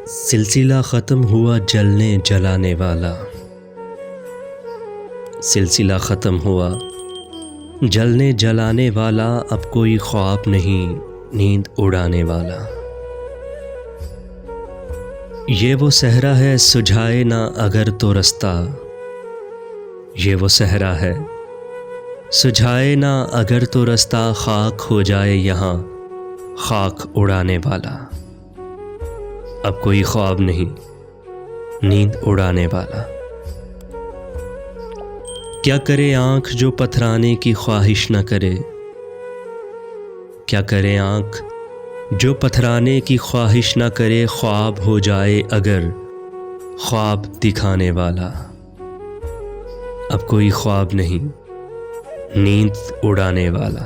सिलसिला ख़त्म हुआ जलने जलाने वाला। सिलसिला ख़त्म हुआ जलने जलाने वाला। अब कोई ख्वाब नहीं नींद उड़ाने वाला। ये वो सहरा है सुझाए ना अगर तो रास्ता। ये वो सहरा है सुझाए ना अगर तो रास्ता। खाक हो जाए यहाँ खाक उड़ाने वाला। अब कोई ख्वाब नहीं नींद उड़ाने वाला। क्या करे आँख जो पथराने की ख्वाहिश न करे। क्या करे आँख जो पथराने की ख्वाहिश न करे। ख्वाब हो जाए अगर ख्वाब दिखाने वाला। अब कोई ख्वाब नहीं नींद उड़ाने वाला।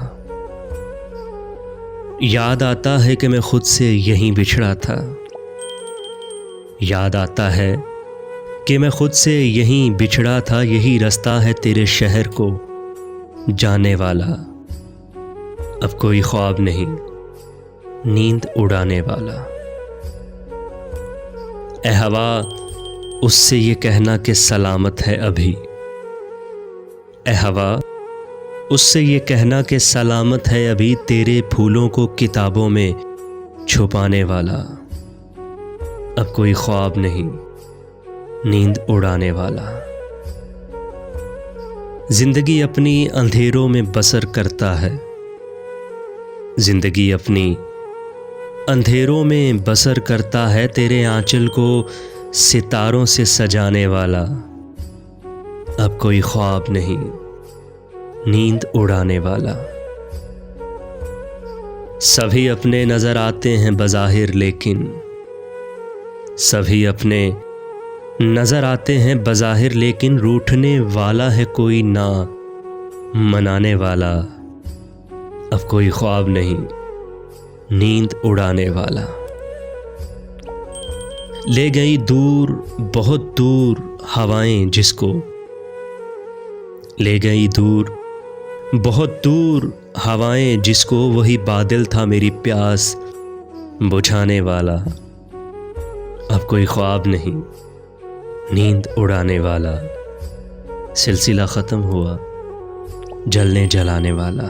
याद आता है कि मैं खुद से यहीं बिछड़ा था। याद आता है कि मैं खुद से यहीं बिछड़ा था। यही रास्ता है तेरे शहर को जाने वाला। अब कोई ख्वाब नहीं नींद उड़ाने वाला। ए हवा उससे ये कहना कि सलामत है अभी। ए हवा उससे ये कहना कि सलामत है अभी। तेरे फूलों को किताबों में छुपाने वाला। अब कोई ख्वाब नहीं नींद उड़ाने वाला। जिंदगी अपनी अंधेरों में बसर करता है। जिंदगी अपनी अंधेरों में बसर करता है। तेरे आंचल को सितारों से सजाने वाला। अब कोई ख्वाब नहीं नींद उड़ाने वाला। सभी अपने नजर आते हैं बज़ाहिर लेकिन। सभी अपने नजर आते हैं बज़ाहिर लेकिन। रूठने वाला है कोई ना मनाने वाला। अब कोई ख्वाब नहीं नींद उड़ाने वाला। ले गई दूर बहुत दूर हवाएं जिसको। ले गई दूर बहुत दूर हवाएं जिसको। वही बादल था मेरी प्यास बुझाने वाला। अब कोई ख्वाब नहीं नींद उड़ाने वाला। सिलसिला ख़त्म हुआ जलने जलाने वाला।